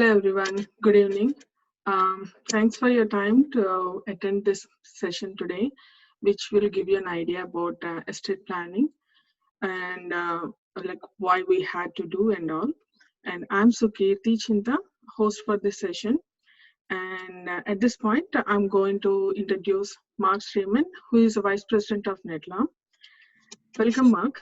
Hello everyone, good evening. Thanks for your time to attend this session today, which will give you an idea about estate planning and like why we had to do and all. And I'm Sukirti Chinta, host for this session. And at this point, I'm going to introduce Mark Streeman, who is the Vice President of Netlaw. Welcome, Mark.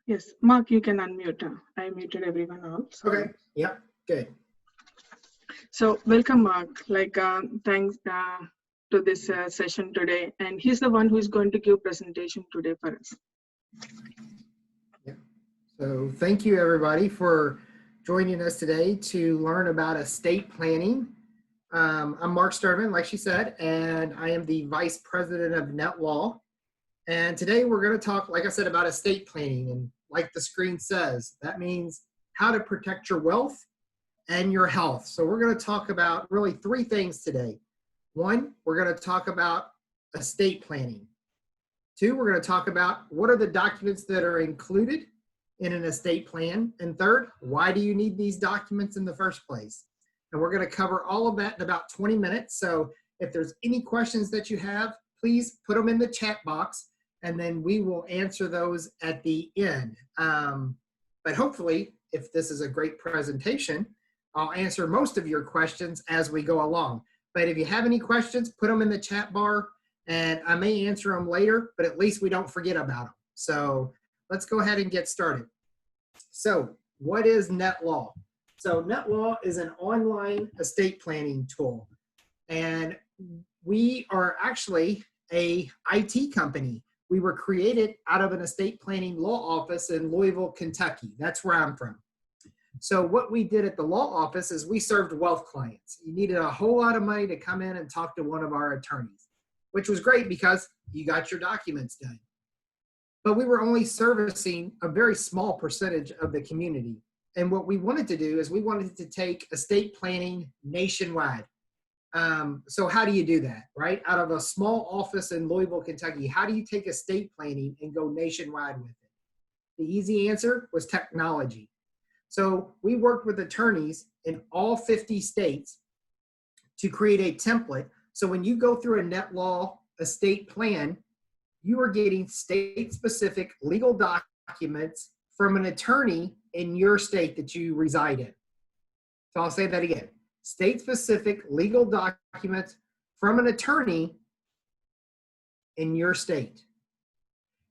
Yes, Mark, you can unmute. I muted everyone else. Okay. Yeah. Good. So welcome, Mark. Thanks to this session today, and he's the one who is going to give presentation today for us. Yeah. So thank you everybody for joining us today to learn about estate planning. I'm Mark STIRNEMAN, like she said, and I am the Vice President of Netlaw. And today we're going to talk, like I said, about estate planning. And like the screen says, that means how to protect your wealth and your health. So we're going to talk about really three things today. One, we're going to talk about estate planning. Two, we're going to talk about what are the documents that are included in an estate plan. And third, why do you need these documents in the first place? And we're going to cover all of that in about 20 minutes. So if there's any questions that you have, please put them in the chat box, and then we will answer those at the end. But hopefully, if this is a great presentation, I'll answer most of your questions as we go along. But if you have any questions, put them in the chat bar, and I may answer them later, but at least we don't forget about them. So let's go ahead and get started. So what is Netlaw? So Netlaw is an online estate planning tool, and we are actually a IT company. We were created out of an estate planning law office in Louisville, Kentucky. That's where I'm from. So what we did at the law office is we served wealth clients. You needed a whole lot of money to come in and talk to one of our attorneys, which was great because you got your documents done. But we were only servicing a very small percentage of the community. And what we wanted to do is we wanted to take estate planning nationwide. So how do you do that, right? Out of a small office in Louisville, Kentucky, how do you take estate planning and go nationwide with it? The easy answer was technology. So we worked with attorneys in all 50 states to create a template. So when you go through a Netlaw estate plan, you are getting state-specific legal documents from an attorney in your state that you reside in. So I'll say that again. State-specific legal documents from an attorney in your state.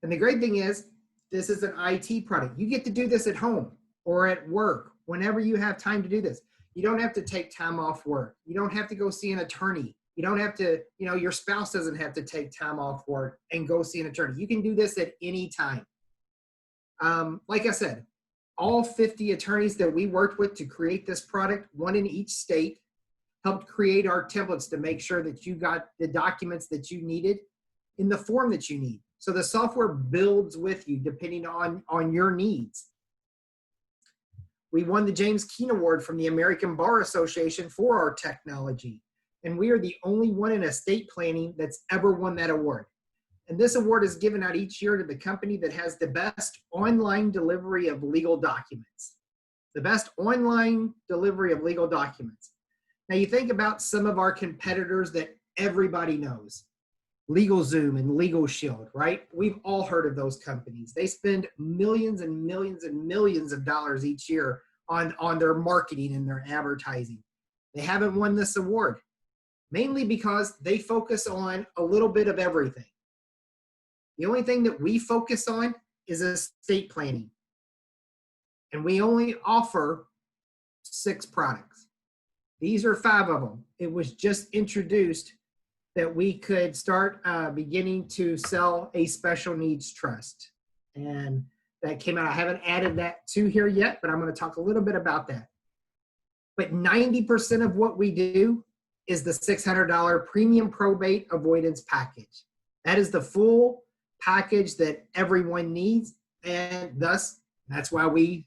And the great thing is, this is an IT product. You get to do this at home or at work whenever you have time to do this. You don't have to take time off work. You don't have to go see an attorney. You don't have to, your spouse doesn't have to take time off work and go see an attorney. You can do this at any time. Like I said, all 50 attorneys that we worked with to create this product, one in each state, helped create our templates to make sure that you got the documents that you needed in the form that you need. So the software builds with you depending on your needs. We won the James Keene Award from the American Bar Association for our technology. And we are the only one in estate planning that's ever won that award. And this award is given out each year to the company that has the best online delivery of legal documents. The best online delivery of legal documents. Now you think about some of our competitors that everybody knows. LegalZoom and LegalShield, right? We've all heard of those companies. They spend millions and millions and millions of dollars each year on their marketing and their advertising. They haven't won this award, mainly because they focus on a little bit of everything. The only thing that we focus on is estate planning. And we only offer 6 products. These are 5 of them. It was just introduced that we could start beginning to sell a special needs trust. And that came out. I haven't added that to here yet, but I'm going to talk a little bit about that. But 90% of what we do is the $600 premium probate avoidance package. That is the full package that everyone needs, and thus that's why we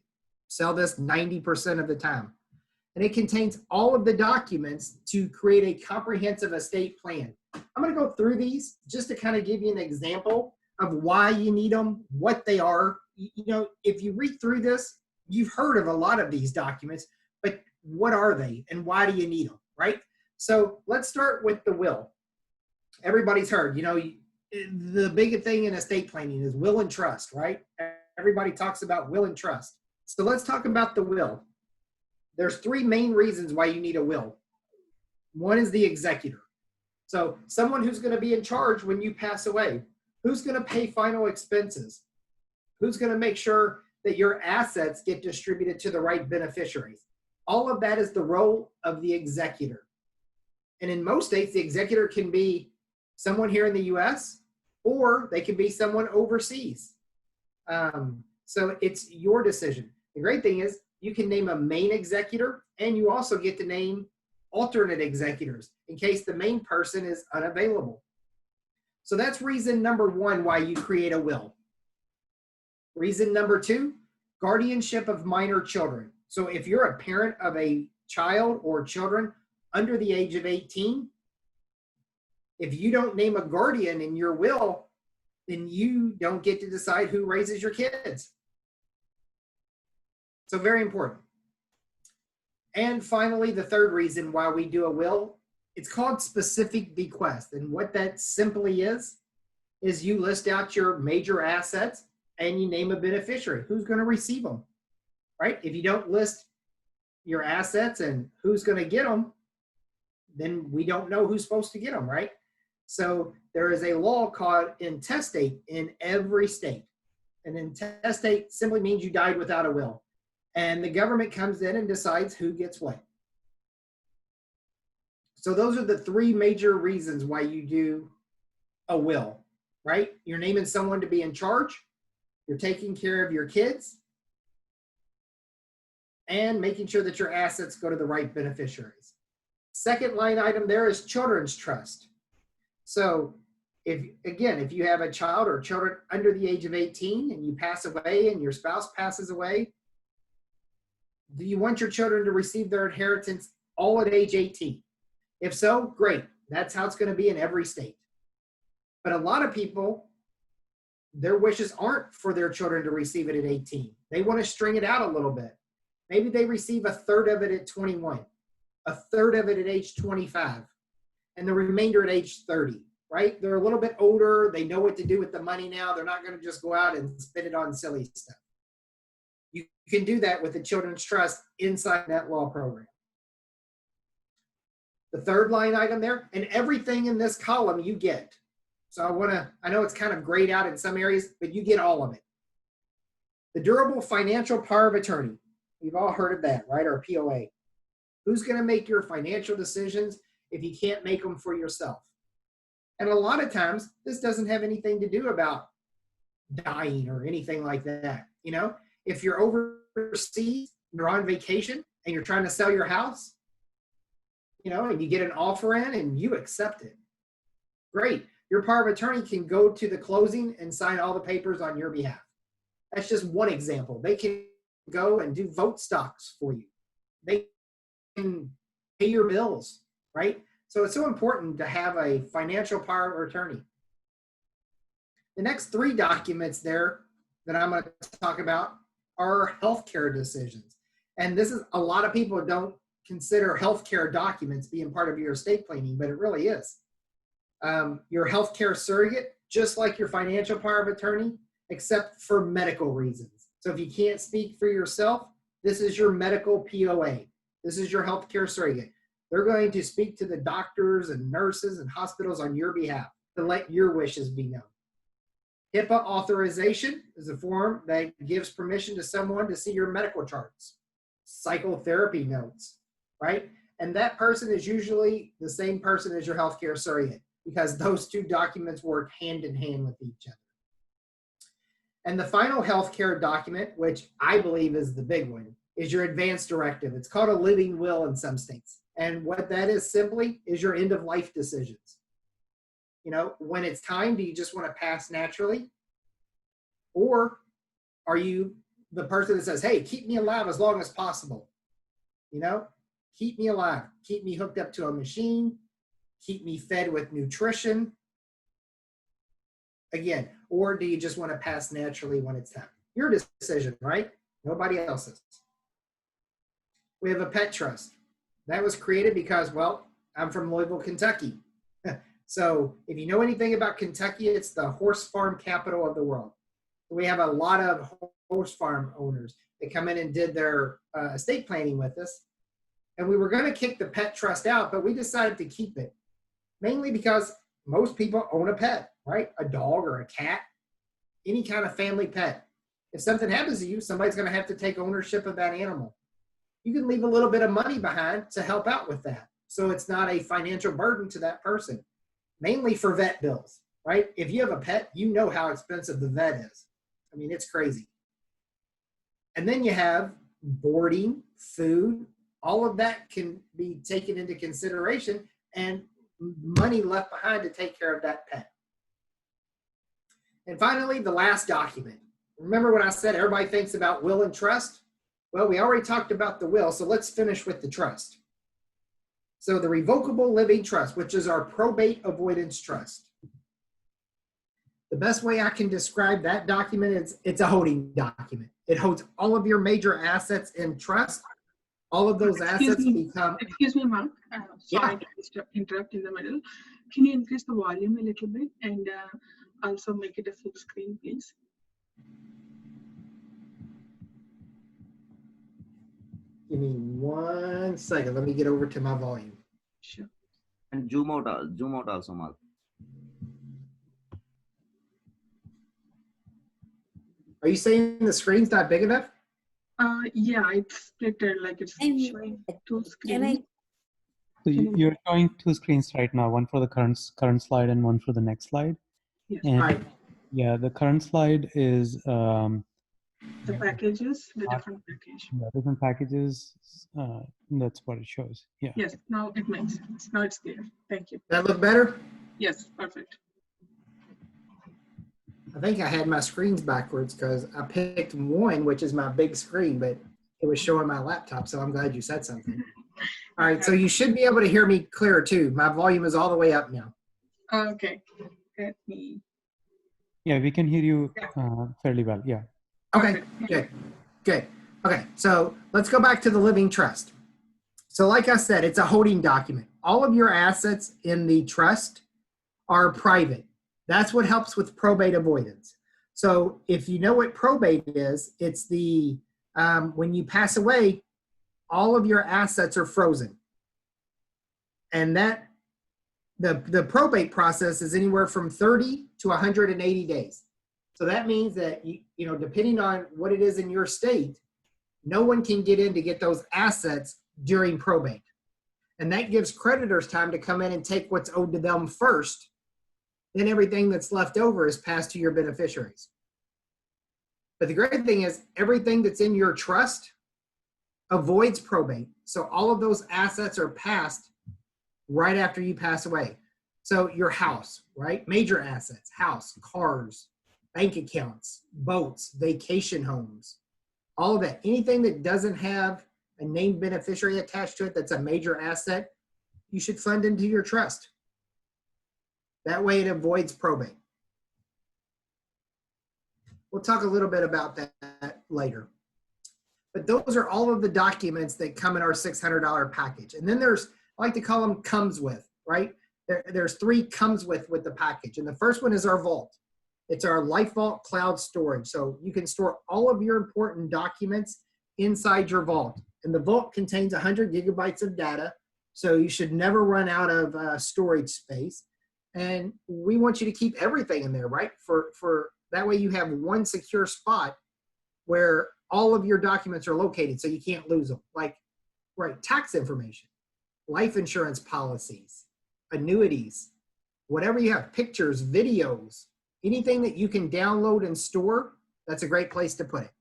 sell this 90% of the time. and it contains all of the documents to create a comprehensive estate plan. I'm going to go through these just to kind of give you an example of why you need them, what they are. You know, if you read through this, you've heard of a lot of these documents, but what are they and why do you need them, right? So let's start with the will. Everybody's heard, you know, the big thing in estate planning is will and trust, right? Everybody talks about will and trust. So let's talk about the will. There's three main reasons why you need a will. One is the executor. So someone who's going to be in charge when you pass away. Who's going to pay final expenses? Who's going to make sure that your assets get distributed to the right beneficiaries? All of that is the role of the executor. And in most states, the executor can be someone here in the US, or they can be someone overseas. So it's your decision. The great thing is you can name a main executor, and you also get to name alternate executors in case the main person is unavailable. So that's reason number one why you create a will. Reason number two, guardianship of minor children. So if you're a parent of a child or children under the age of 18, if you don't name a guardian in your will, then you don't get to decide who raises your kids. So very important. And finally, the third reason why we do a will, it's called specific bequest. And what that simply is you list out your major assets and you name a beneficiary. Who's going to receive them, right? If you don't list your assets and who's going to get them, then we don't know who's supposed to get them, right? So there is a law called intestate in every state. And intestate simply means you died without a will. And the government comes in and decides who gets what. So those are the three major reasons why you do a will, right? You're naming someone to be in charge, you're taking care of your kids, and making sure that your assets go to the right beneficiaries. Second line item there is children's trust. So if you have a child or children under the age of 18 and you pass away and your spouse passes away, do you want your children to receive their inheritance all at age 18? If so, great. That's how it's going to be in every state. But a lot of people, their wishes aren't for their children to receive it at 18. They want to string it out a little bit. Maybe they receive a third of it at 21, a third of it at age 25, and the remainder at age 30, right? They're a little bit older. They know what to do with the money now. They're not going to just go out and spend it on silly stuff. You can do that with the Children's Trust inside Netlaw program. The third line item there, and everything in this column you get. So I know it's kind of grayed out in some areas, but you get all of it. The durable financial power of attorney. We've all heard of that, right? Or POA. Who's going to make your financial decisions if you can't make them for yourself? And a lot of times, this doesn't have anything to do about dying or anything like that. You know, if you're overseas, you're on vacation, and you're trying to sell your house, you know, and you get an offer in and you accept it. Great. Your power of attorney can go to the closing and sign all the papers on your behalf. That's just one example. They can go and do vote stocks for you. They can pay your bills, right? So it's so important to have a financial power of attorney. The next three documents there that I'm going to talk about are healthcare decisions. And this is, a lot of people don't consider healthcare documents being part of your estate planning, but it really is. Your healthcare surrogate, just like your financial power of attorney, except for medical reasons. So if you can't speak for yourself, this is your medical POA. This is your healthcare surrogate. They're going to speak to the doctors and nurses and hospitals on your behalf to let your wishes be known. HIPAA authorization is a form that gives permission to someone to see your medical charts, psychotherapy notes, right? And that person is usually the same person as your healthcare surrogate, because those two documents work hand in hand with each other. And the final healthcare document, which I believe is the big one, is your advance directive. It's called a living will in some states. And what that is simply is your end of life decisions. You know, when it's time, do you just want to pass naturally? Or are you the person that says, hey, keep me alive as long as possible? You know, keep me alive, keep me hooked up to a machine, keep me fed with nutrition? Again, or do you just want to pass naturally when it's time? Your decision, right? Nobody else's. We have a pet trust. That was created because, well, I'm from Louisville, Kentucky. So if you know anything about Kentucky, it's the horse farm capital of the world. We have a lot of horse farm owners that come in and did their estate planning with us. And we were going to kick the pet trust out, but we decided to keep it. Mainly because most people own a pet, right? A dog or a cat, any kind of family pet. If something happens to you, somebody's going to have to take ownership of that animal. You can leave a little bit of money behind to help out with that. So it's not a financial burden to that person, mainly for vet bills, right? If you have a pet, you know how expensive the vet is. I mean, it's crazy. And then you have boarding, food, all of that can be taken into consideration and money left behind to take care of that pet. And finally, the last document. Remember when I said everybody thinks about will and trust? Well, we already talked about the will, so let's finish with the trust. So the revocable living trust, which is our probate avoidance trust. The best way I can describe that document is it's a holding document. It holds all of your major assets in trust. All of those assets become... Excuse me, Mark. Sorry to interrupt in the middle. Can you increase the volume a little bit and also make it a full screen, please? Give me 1 second. Let me get over to my volume. Sure. And zoom out also, Mark. Are you saying the screen's not big enough? Yeah, it's split like it's showing two screens. So you're showing two screens right now, one for the current slide and one for the next slide. Yes. And Right. yeah, the current slide is The packages, the different package. different packages. That's what it shows. Yeah. Yes, now it makes sense. Now it's clear. Thank you. That look better? Yes, perfect. I think I had my screens backwards because I picked one, which is my big screen, but it was showing my laptop, so I'm glad you said something. All right, so you should be able to hear me clearer too. My volume is all the way up now. Okay. Let me. Yeah, we can hear you fairly well. Yeah. Okay, good, good. Okay, so let's go back to the living trust. So like I said, it's a holding document. All of your assets in the trust are private. That's what helps with probate avoidance. So if you know what probate is, it's the, when you pass away, all of your assets are frozen. And that, the probate process is anywhere from 30 to 180 days. So that means that, you know, depending on what it is in your state, no one can get in to get those assets during probate. And that gives creditors time to come in and take what's owed to them first. Then everything that's left over is passed to your beneficiaries. But the great thing is everything that's in your trust avoids probate. So all of those assets are passed right after you pass away. So your house, right? Major assets, house, cars, bank accounts, boats, vacation homes, all of that. Anything that doesn't have a named beneficiary attached to it that's a major asset, you should fund into your trust. That way it avoids probate. We'll talk a little bit about that later. But those are all of the documents that come in our $600 package. And then there's, I like to call them comes with, right? There's three comes with the package. And the first one is our vault. It's our Life Vault cloud storage. So you can store all of your important documents inside your vault. And the vault contains 100 gigabytes of data. So you should never run out of storage space. And we want you to keep everything in there, right? For that way you have one secure spot where all of your documents are located so you can't lose them. Like, right, tax information, life insurance policies, annuities, whatever you have, pictures, videos, anything that you can download and store, that's a great place to put it.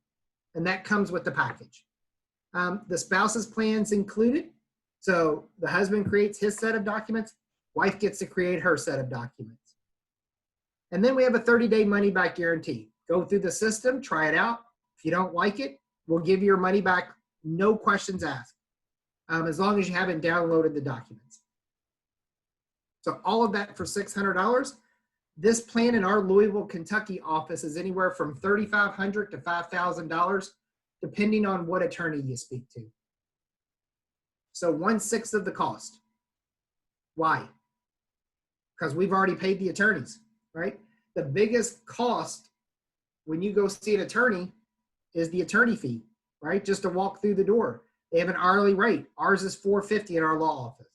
And that comes with the package. The spouse's plan's included. So the husband creates his set of documents, wife gets to create her set of documents. And then we have a 30-day money-back guarantee. Go through the system, try it out. If you don't like it, we'll give you your money back, no questions asked. as long as you haven't downloaded the documents. So all of that for $600. This plan in our Louisville, Kentucky office is anywhere from $3,500 to $5,000, depending on what attorney you speak to. So 1/6 of the cost. Why? Because we've already paid the attorneys, right? The biggest cost when you go see an attorney is the attorney fee, right? Just to walk through the door. They have an hourly rate. Ours is $450 in our law office.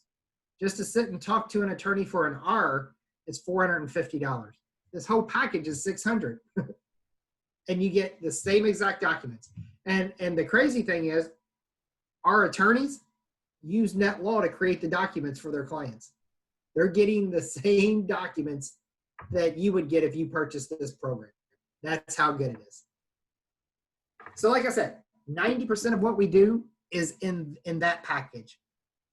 Just to sit and talk to an attorney for an hour is $450. This whole package is $600. And you get the same exact documents. And the crazy thing is, our attorneys use Netlaw to create the documents for their clients. They're getting the same documents that you would get if you purchased this program. That's how good it is. So like I said, 90% of what we do is in that package.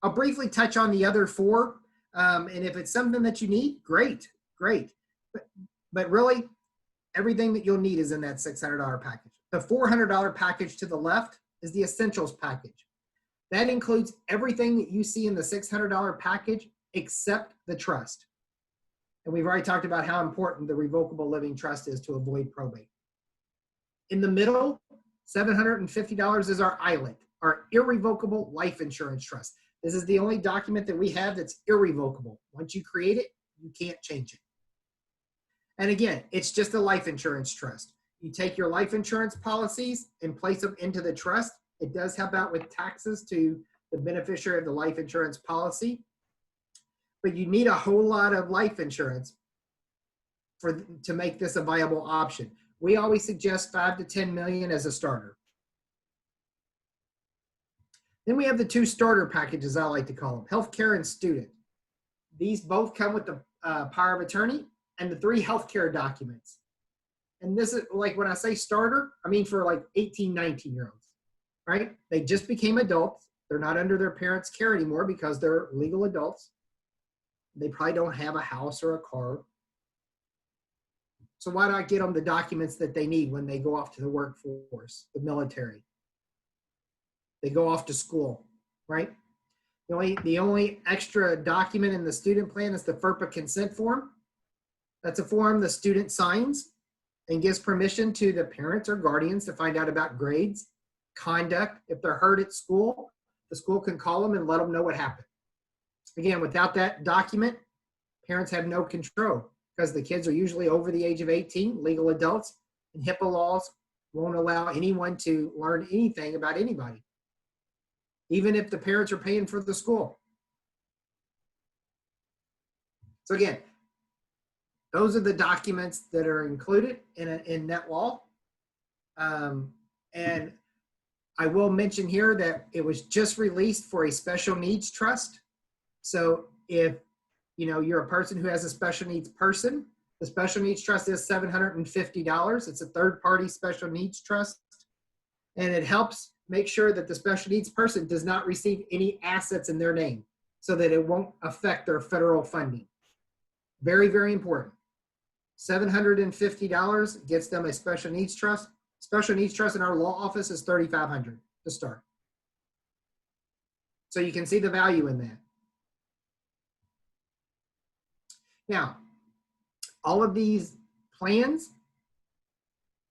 I'll briefly touch on the other 4. And if it's something that you need, great. But really, everything that you'll need is in that $600 package. The $400 package to the left is the essentials package. That includes everything that you see in the $600 package except the trust. And we've already talked about how important the revocable living trust is to avoid probate. In the middle, $750 is our ILIT, our irrevocable life insurance trust. This is the only document that we have that's irrevocable. Once you create it, you can't change it. And again, it's just a life insurance trust. You take your life insurance policies and place them into the trust. It does help out with taxes to the beneficiary of the life insurance policy. But you need a whole lot of life insurance to make this a viable option. We always suggest 5 to 10 million as a starter. Then we have the 2 starter packages, I like to call them, healthcare and student. These both come with the power of attorney and the 3 healthcare documents. And this is like when I say starter, I mean for like 18, 19-year-olds, right? They just became adults. They're not under their parents' care anymore because they're legal adults. They probably don't have a house or a car. So why not get them the documents that they need when they go off to the workforce, the military? They go off to school, right? The only extra document in the student plan is the FERPA consent form. That's a form the student signs and gives permission to the parents or guardians to find out about grades, conduct. If they're hurt at school, the school can call them and let them know what happened. Again, without that document, parents have no control because the kids are usually over the age of 18, legal adults, and HIPAA laws won't allow anyone to learn anything about anybody, even if the parents are paying for the school. So again, those are the documents that are included in Netlaw. And I will mention here that it was just released for a special needs trust. So if you're a person who has a special needs person, the special needs trust is $750. It's a third-party special needs trust. And it helps make sure that the special needs person does not receive any assets in their name so that it won't affect their federal funding. Very, very important. $750 gets them a special needs trust. Special needs trust in our law office is $3,500 to start. So you can see the value in that. Now, all of these plans,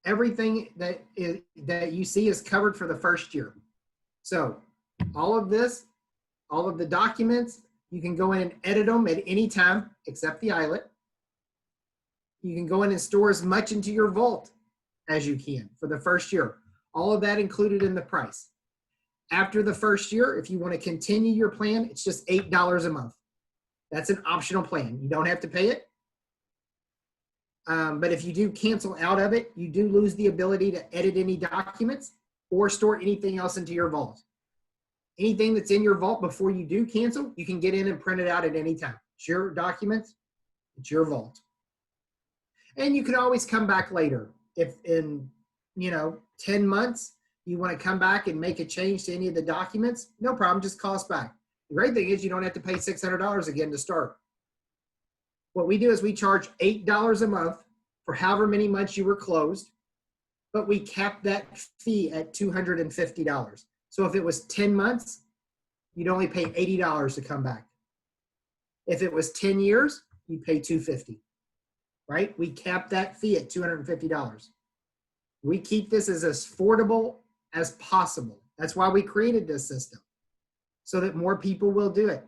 everything that you see is covered for the first year. So all of this, all of the documents, you can go in and edit them at any time except the ILIT. You can go in and store as much into your vault as you can for the first year. All of that included in the price. After the first year, if you want to continue your plan, it's just $8 a month. That's an optional plan. You don't have to pay it. But if you do cancel out of it, you do lose the ability to edit any documents or store anything else into your vault. Anything that's in your vault before you do cancel, you can get in and print it out at any time. It's your documents, it's your vault. And you can always come back later. If in 10 months, you want to come back and make a change to any of the documents, no problem, just call us back. The great thing is you don't have to pay $600 again to start. What we do is we charge $8 a month for however many months you were closed, but we cap that fee at $250. So if it was 10 months, you'd only pay $80 to come back. If it was 10 years, you'd pay $250, right? We capped that fee at $250. We keep this as affordable as possible. That's why we created this system, so that more people will do it.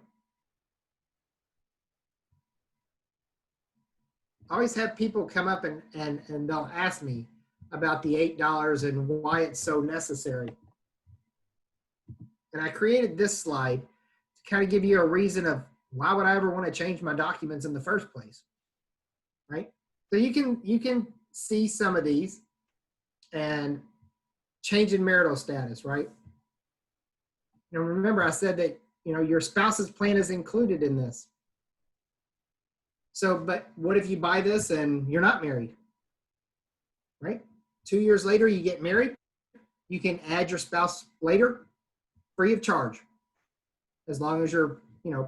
I always have people come up and they'll ask me about the $8 and why it's so necessary. And I created this slide to kind of give you a reason of why would I ever want to change my documents in the first place, right? So you can see some of these, and change in marital status, right? Now remember, I said that your spouse's plan is included in this. So, but what if you buy this and you're not married, right? 2 years later, you get married. You can add your spouse later, free of charge, as long as you're,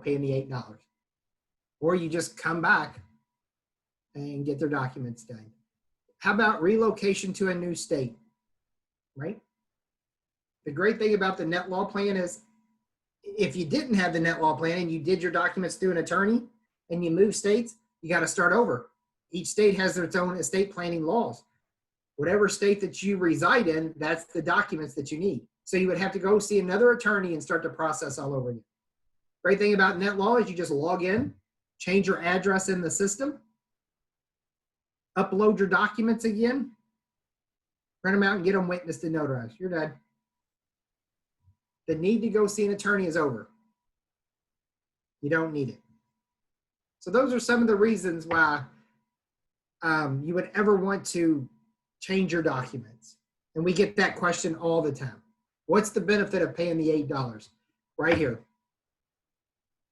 paying the $8. Or you just come back and get their documents done. How about relocation to a new state, right? The great thing about the Netlaw plan is, if you didn't have the Netlaw plan and you did your documents through an attorney and you move states, you got to start over. Each state has its own estate planning laws. Whatever state that you reside in, that's the documents that you need. So you would have to go see another attorney and start the process all over again. Great thing about Netlaw is you just log in, change your address in the system, upload your documents again, print them out and get them witnessed and notarized. You're done. The need to go see an attorney is over. You don't need it. So those are some of the reasons why you would ever want to change your documents. And we get that question all the time. What's the benefit of paying the $8? Right here.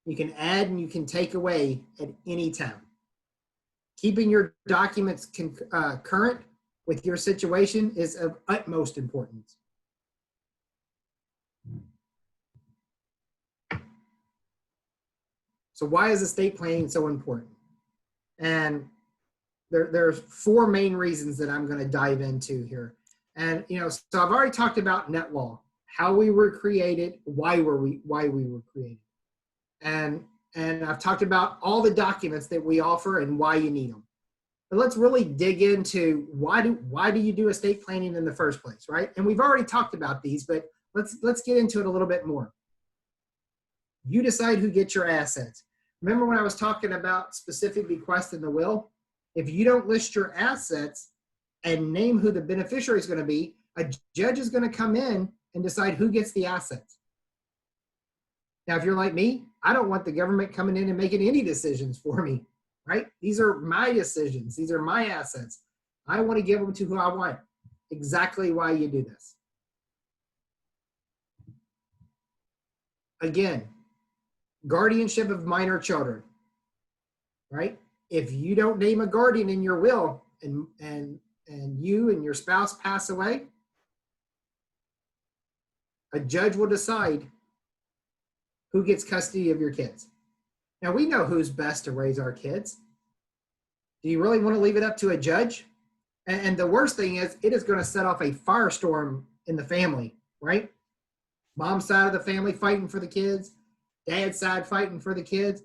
You can add and you can take away at any time. Keeping your documents current with your situation is of utmost importance. So why is estate planning so important? And there's 4 main reasons that I'm going to dive into here. And so I've already talked about Netlaw, how we were created, why we were created, and I've talked about all the documents that we offer and why you need them. But let's really dig into why do you do estate planning in the first place, right? And we've already talked about these, but let's get into it a little bit more. You decide who gets your assets. Remember when I was talking about specific bequest in the will? If you don't list your assets and name who the beneficiary is going to be, a judge is going to come in and decide who gets the assets. Now, if you're like me, I don't want the government coming in and making any decisions for me, right? These are my decisions. These are my assets. I want to give them to who I want. Exactly why you do this. Again, guardianship of minor children, right? If you don't name a guardian in your will and you and your spouse pass away, a judge will decide who gets custody of your kids. Now, we know who's best to raise our kids. Do you really want to leave it up to a judge? And the worst thing is, it is going to set off a firestorm in the family, right? Mom's side of the family fighting for the kids, dad's side fighting for the kids.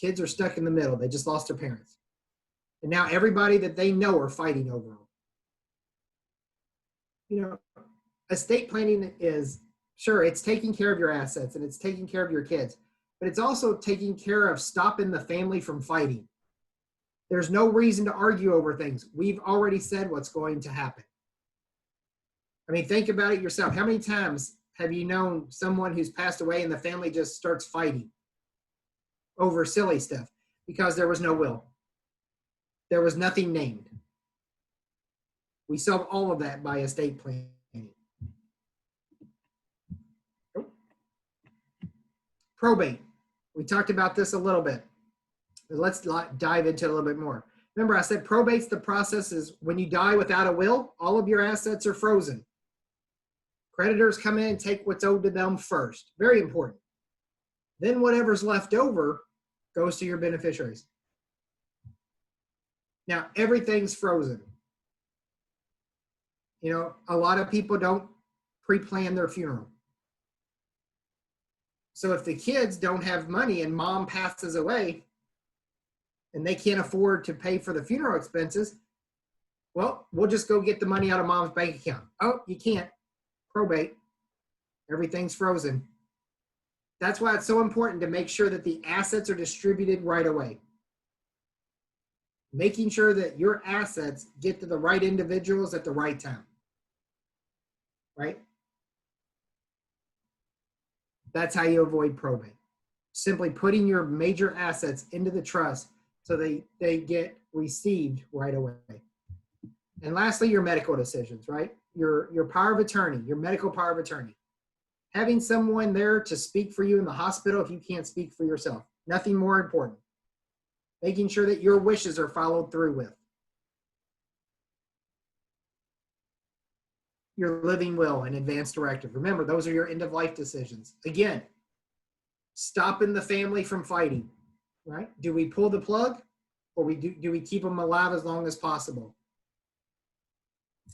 Kids are stuck in the middle. They just lost their parents. And now everybody that they know are fighting over them. Estate planning is, sure, it's taking care of your assets and it's taking care of your kids, but it's also taking care of stopping the family from fighting. There's no reason to argue over things. We've already said what's going to happen. I mean, think about it yourself. How many times have you known someone who's passed away and the family just starts fighting over silly stuff because there was no will? There was nothing named. We solve all of that by estate planning. Probate. We talked about this a little bit. But let's dive into it a little bit more. Remember, I said probate's the process is when you die without a will, all of your assets are frozen. Creditors come in and take what's owed to them first. Very important. Then whatever's left over goes to your beneficiaries. Now, everything's frozen. A lot of people don't pre-plan their funeral. So if the kids don't have money and mom passes away and they can't afford to pay for the funeral expenses, well, we'll just go get the money out of mom's bank account. Oh, you can't. Probate. Everything's frozen. That's why it's so important to make sure that the assets are distributed right away. Making sure that your assets get to the right individuals at the right time. Right? That's how you avoid probate. Simply putting your major assets into the trust so they get received right away. And lastly, your medical decisions, right? Your power of attorney, your medical power of attorney. Having someone there to speak for you in the hospital if you can't speak for yourself. Nothing more important. Making sure that your wishes are followed through with. Your living will and advance directive. Remember, those are your end-of-life decisions. Again, stopping the family from fighting, right? Do we pull the plug or do we keep them alive as long as possible?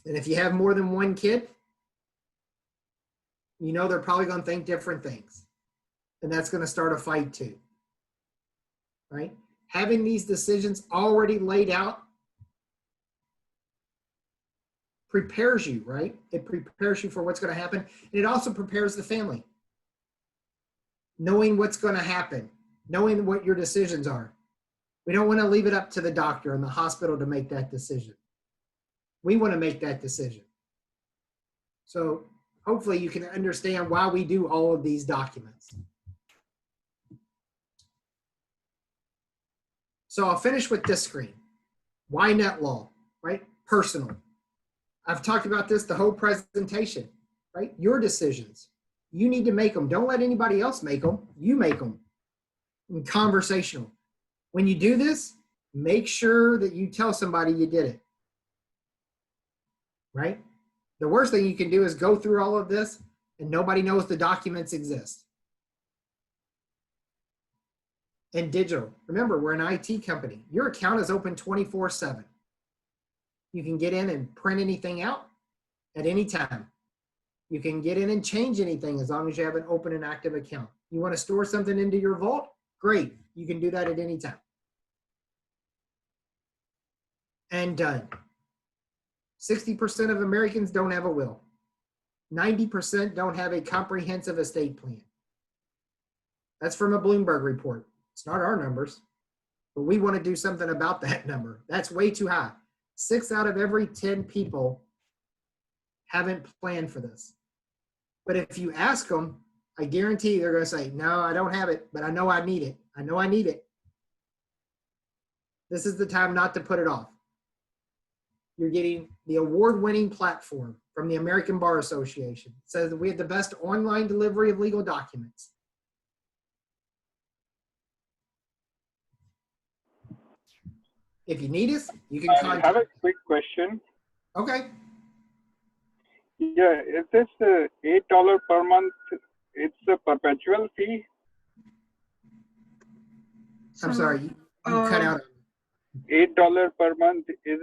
And if you have more than one kid, you know they're probably going to think different things. And that's going to start a fight too, right? Having these decisions already laid out prepares you, right? It prepares you for what's going to happen. And it also prepares the family. Knowing what's going to happen, knowing what your decisions are. We don't want to leave it up to the doctor and the hospital to make that decision. We want to make that decision. So hopefully you can understand why we do all of these documents. So I'll finish with this screen. Why Netlaw, right? Personal. I've talked about this the whole presentation, right? Your decisions. You need to make them. Don't let anybody else make them. You make them. And conversational. When you do this, make sure that you tell somebody you did it. Right? The worst thing you can do is go through all of this and nobody knows the documents exist. And digital. Remember, we're an IT company. Your account is open 24/7. You can get in and print anything out at any time. You can get in and change anything as long as you have an open and active account. You want to store something into your vault? Great. You can do that at any time. And done. 60% of Americans don't have a will. 90% don't have a comprehensive estate plan. That's from a Bloomberg report. It's not our numbers, but we want to do something about that number. That's way too high. 6 out of every 10 people haven't planned for this. But if you ask them, I guarantee they're going to say, no, I don't have it, but I know I need it. I know I need it. This is the time not to put it off. You're getting the award-winning platform from the American Bar Association. It says that we have the best online delivery of legal documents. If you need us, you can contact. I have a quick question. Okay. Yeah, is this $8 per month? It's a perpetual fee. I'm sorry, you cut out. $8 per month. Is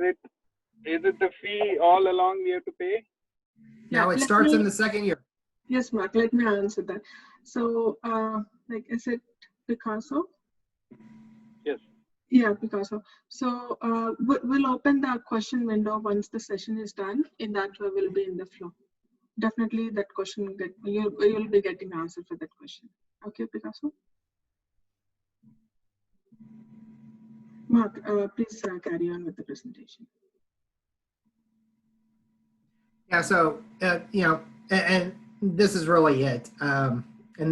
it the fee all along we have to pay? Now it starts in the second year. Yes, Mark, let me answer that. So, is it Picasso? Yes. Yeah, Picasso. So we'll open the question window once the session is done. In that way, we'll be in the flow. Definitely that question, you'll be getting answer for that question. Okay, Picasso? Mark, please carry on with the presentation. Yeah, so, and this is really it. And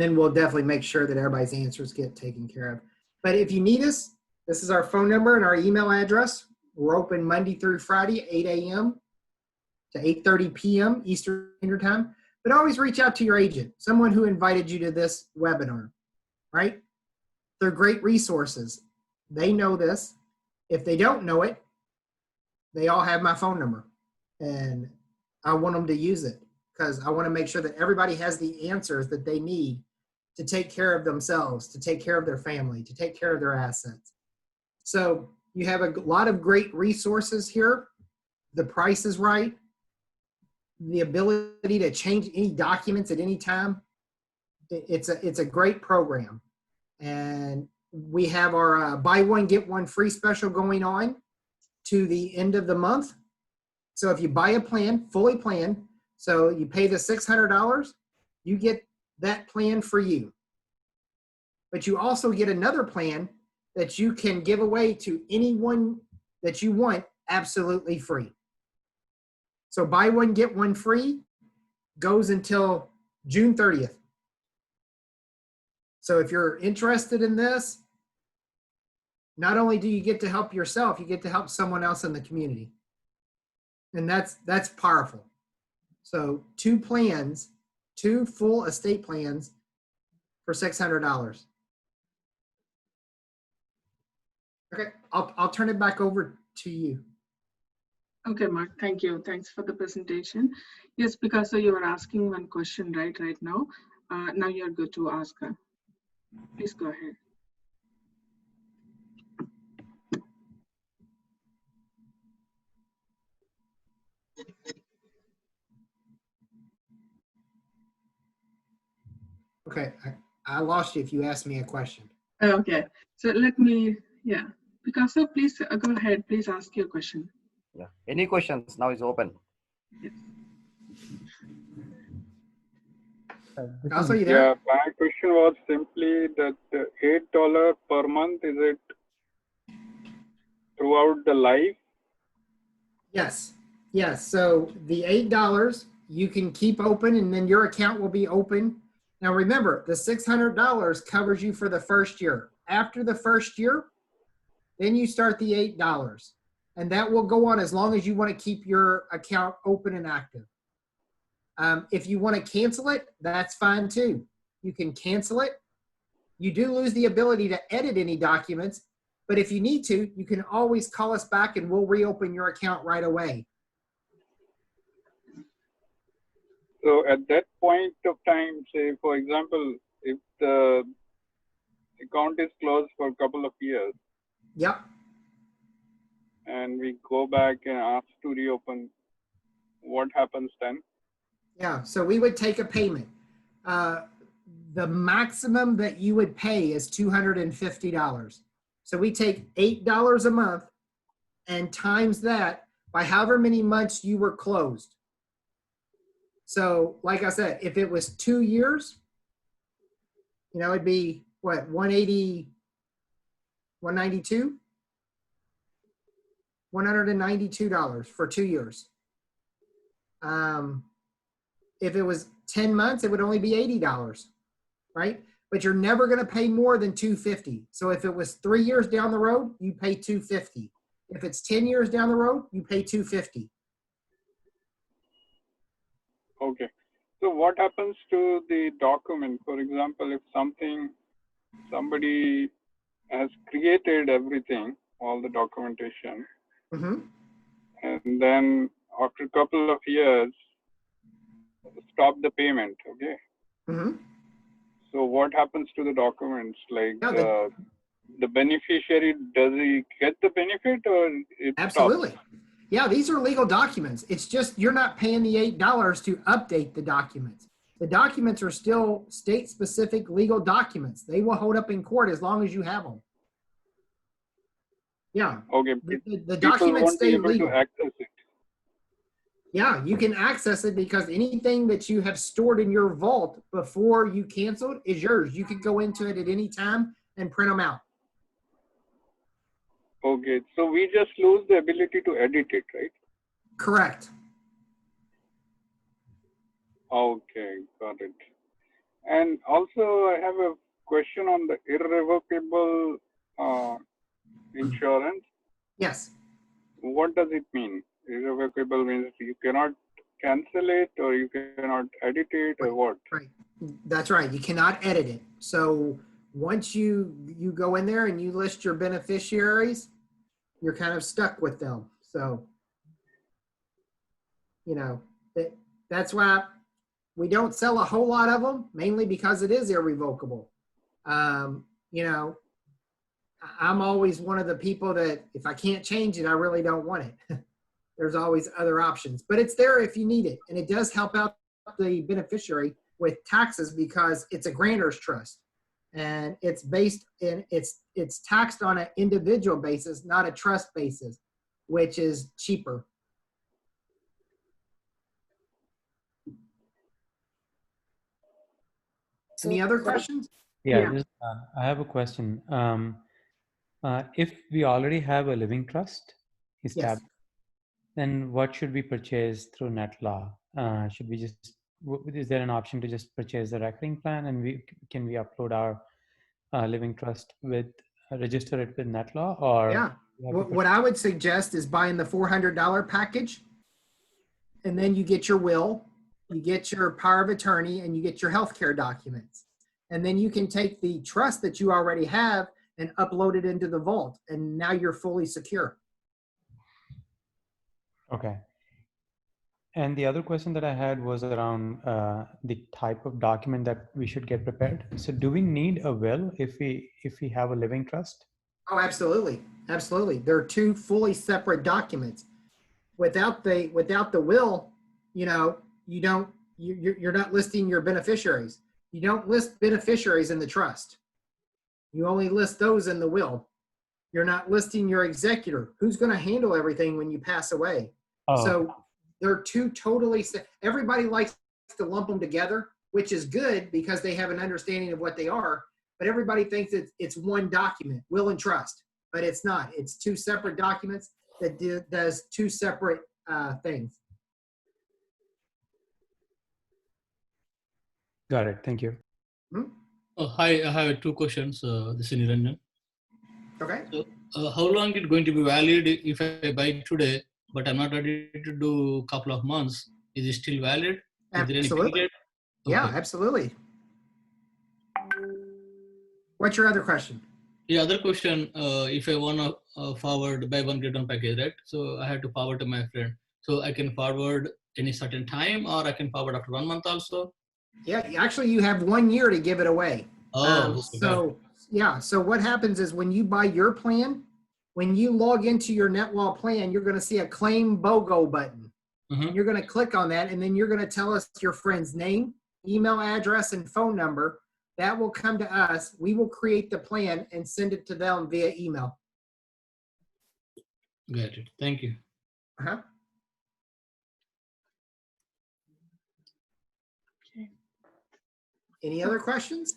then we'll definitely make sure that everybody's answers get taken care of. But if you need us, this is our phone number and our email address. We're open Monday through Friday, 8 a.m. to 8:30 p.m. Eastern Standard Time. But always reach out to your agent, someone who invited you to this webinar, right? They're great resources. They know this. If they don't know it, they all have my phone number. And I want them to use it because I want to make sure that everybody has the answers that they need to take care of themselves, to take care of their family, to take care of their assets. So you have a lot of great resources here. The price is right. The ability to change any documents at any time. it's a great program. And we have our buy one, get one free special going on to the end of the month. So if you buy a plan, fully planned, so you pay the $600, you get that plan for you. But you also get another plan that you can give away to anyone that you want absolutely free. So buy one, get one free goes until June 30th. So if you're interested in this, not only do you get to help yourself, you get to help someone else in the community. And that's powerful. So 2 plans, 2 full estate plans for $600. Okay, I'll turn it back over to you. Okay, Mark, thank you. Thanks for the presentation. Yes, Picasso, you were asking one question right now. Now you're good to ask her. Please go ahead. Okay, I lost you if you asked me a question. Okay, so let me, Picasso, please go ahead. Please ask your question. Yeah. Any questions? Now is open. Yes. Also, you there? Yeah, my question was simply that $8 per month, is it throughout the life? Yes. So the $8 you can keep open, and then your account will be open. Now remember, the $600 covers you for the first year. After the first year, then you start the $8, and that will go on as long as you want to keep your account open and active. If you want to cancel it, that's fine too. You can cancel it. You do lose the ability to edit any documents, but if you need to, you can always call us back and we'll reopen your account right away. So at that point of time, say, for example, if the account is closed for a couple of years, Yep. and we go back and ask to reopen, what happens then? Yeah, so we would take a payment. The maximum that you would pay is $250. So we take $8 a month and times that by however many months you were closed. So like I said, if it was 2 years, it'd be what, 180, 192? $192 for 2 years. If it was 10 months, it would only be $80, right? But you're never going to pay more than $250. So if it was 3 years down the road, you pay $250. If it's 10 years down the road, you pay $250. Okay. So what happens to the document? For example, if somebody has created everything, all the documentation, and then after a couple of years, stop the payment, okay? So what happens to the documents? Like the beneficiary, does he get the benefit or it Absolutely. stops? Yeah, these are legal documents. It's just you're not paying the $8 to update the documents. The documents are still state-specific legal documents. They will hold up in court as long as you have them. Yeah. Okay. The documents stay legal. To access it. Yeah, you can access it because anything that you have stored in your vault before you canceled is yours. You can go into it at any time and print them out. Okay, so we just lose the ability to edit it, right? Correct. Okay, got it. And also I have a question on the irrevocable insurance. Yes. What does it mean? Irrevocable means you cannot cancel it or you cannot edit it or what? Right. That's right. You cannot edit it. So once you go in there and you list your beneficiaries, you're kind of stuck with them. So, that's why we don't sell a whole lot of them, mainly because it is irrevocable. I'm always one of the people that if I can't change it, I really don't want it. There's always other options, but it's there if you need it. And it does help out the beneficiary with taxes because it's a grantor's trust. And it's based in, it's taxed on an individual basis, not a trust basis, which is cheaper. Any other questions? Yeah, I have a question. If we already have a living trust established, then what should we purchase through Netlaw? Should we just, is there an option to just purchase the recurring plan, and can we upload our living trust with, register it with Netlaw, or? Yeah, what I would suggest is buying the $400 package, and then you get your will, you get your power of attorney, and you get your healthcare documents. And then you can take the trust that you already have and upload it into the vault, and now you're fully secure. Okay. And the other question that I had was around the type of document that we should get prepared. So do we need a will if we have a living trust? Oh, absolutely. Absolutely. They're two fully separate documents. Without the will, you know, you're not listing your beneficiaries. You don't list beneficiaries in the trust. You only list those in the will. You're not listing your executor. Who's going to handle everything when you pass away? Oh. So they're two totally, everybody likes to lump them together, which is good because they have an understanding of what they are, but everybody thinks it's one document, will and trust, but it's not. It's two separate documents that does two separate things. Got it. Thank you. Hmm? Oh, hi, I have two questions. This is Niranjan. Okay. So, how long is it going to be valid if I buy today, but I'm not ready to do a couple of months? Is it still valid? Is there any period? Yeah, absolutely. What's your other question? The other question, if I want to forward buy one get one package, right? So I have to forward to my friend. So I can forward any certain time, or I can forward after 1 month also. Yeah, actually, you have 1 year to give it away. Oh, so yeah. So what happens is when you buy your plan, when you log into your Netlaw plan, you're going to see a claim BOGO button. Mm-hmm. You're going to click on that, and then you're going to tell us your friend's name, email address, and phone number. That will come to us. We will create the plan and send it to them via email. Got it. Thank you. Uh-huh. Okay. Any other questions?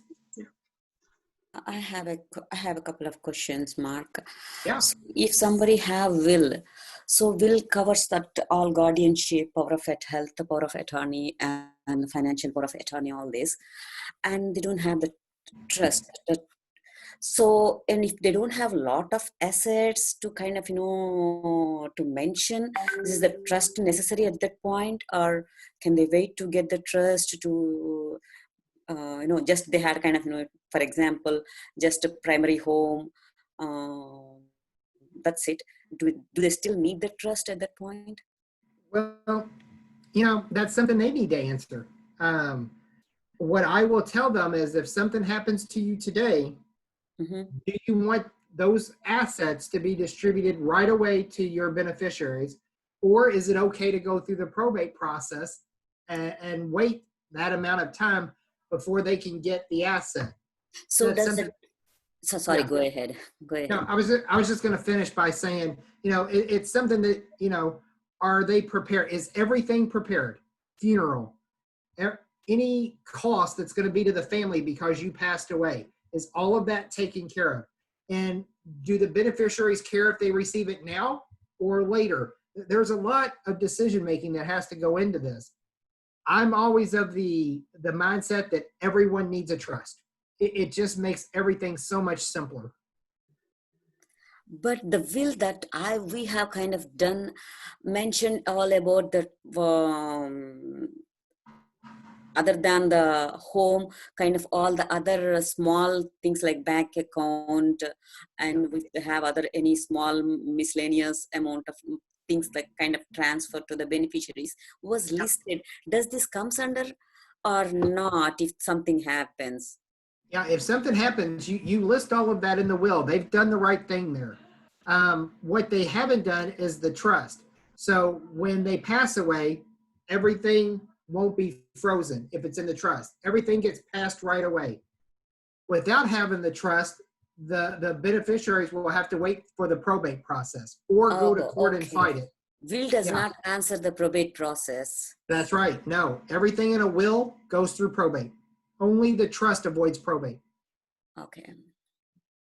I have a couple of questions, Mark. Yeah. So if somebody have will, so will covers that all guardianship, power of health, the power of attorney, and financial power of attorney, all this, and they don't have the trust. So, and if they don't have a lot of assets to kind of, to mention, is the trust necessary at that point, or can they wait to get the trust to, just they had kind of, for example, just a primary home, that's it. Do they still need the trust at that point? Well, that's something they need to answer. What I will tell them is if something happens to you today, mm-hmm. do you want those assets to be distributed right away to your beneficiaries, or is it okay to go through the probate process and wait that amount of time before they can get the asset? So sorry, yeah. Go ahead. No, I was just going to finish by saying, it's something that, are they prepared? Is everything prepared? Funeral, any cost that's going to be to the family because you passed away, is all of that taken care of? And do the beneficiaries care if they receive it now or later? There's a lot of decision making that has to go into this. I'm always of the mindset that everyone needs a trust. It just makes everything so much simpler. But the will that we have kind of done mentioned all about the other than the home, kind of all the other small things like bank account, and we have any small miscellaneous amount of things like kind of transfer to the beneficiaries was listed. Does this comes under or not if something happens? Yeah, if something happens, you list all of that in the will. They've done the right thing there. What they haven't done is the trust. So when they pass away, everything won't be frozen if it's in the trust. Everything gets passed right away. Without having the trust, the beneficiaries will have to wait for the probate process or go to court and fight it. Will does not answer the probate process. That's right. No, everything in a will goes through probate. Only the trust avoids probate. Okay.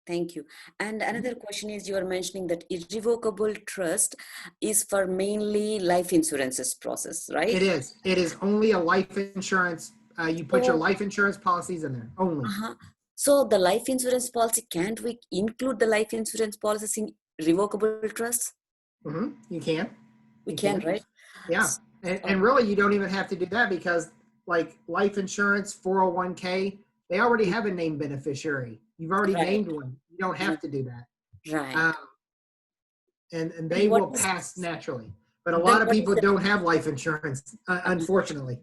Thank you. And another question is, you are mentioning that irrevocable trust is for mainly life insurances process, right? It is. It is only a life insurance. You put your life insurance policies in there only. So the life insurance policy, can't we include the life insurance policies in revocable trusts? You can. We can, right? Yeah. And really, you don't even have to do that because like life insurance, 401k, they already have a named beneficiary. You've already named one. You don't have to do that. Right. And they will pass naturally. But a lot of people don't have life insurance, unfortunately.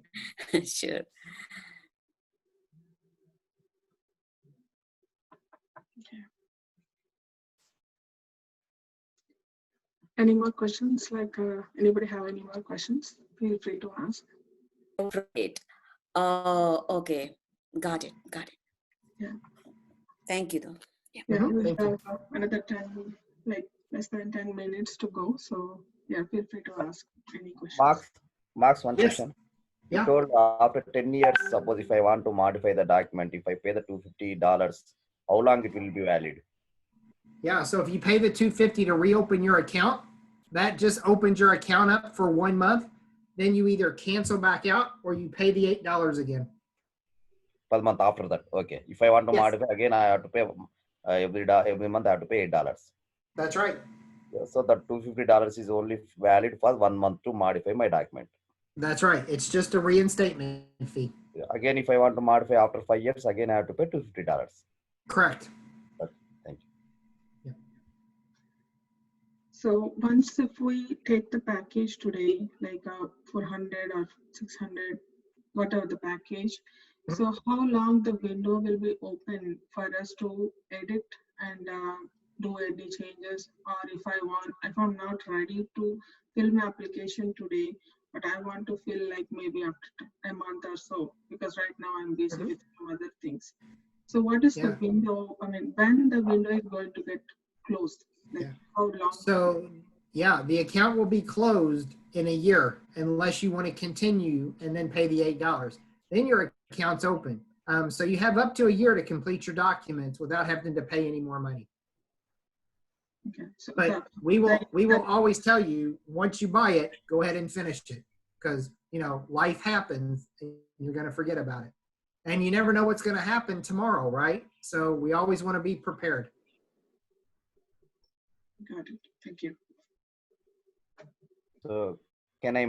Sure. Okay. Any more questions? Like anybody have any more questions? Feel free to ask. Great. Okay. Got it. Yeah. Thank you, though. Yeah, we have another 10, like less than 10 minutes to go. So yeah, feel free to ask any questions. Max, one question. You told after 10 years, suppose if I want to modify the document, if I pay the $250, how long it will be valid? Yeah, so if you pay the $250 to reopen your account, that just opens your account up for 1 month. Then you either cancel back out or you pay the $8 again. 12 months after that. Okay. If I want to modify again, I have to pay every month. I have to pay $8. That's right. Yeah, so that $250 is only valid for 1 month to modify my document. That's right. It's just a reinstatement fee. Yeah. Again, if I want to modify after 5 years, again I have to pay $250. Correct. Thank you. Yeah. So once if we take the package today, like 400 or 600, whatever the package, so how long the window will be open for us to edit and do any changes? Or if I'm not ready to fill my application today, but I want to fill like maybe after a month or so, because right now I'm busy with some other things. So what is the window? I mean, when the window is going to get closed? Like how long? So yeah, the account will be closed in a year unless you want to continue and then pay the $8. Then your account's open. So you have up to a year to complete your documents without having to pay any more money. Okay. So but we will always tell you, once you buy it, go ahead and finish it, because life happens and you're going to forget about it, and you never know what's going to happen tomorrow, right? So we always want to be prepared. Got it. Thank you. So can I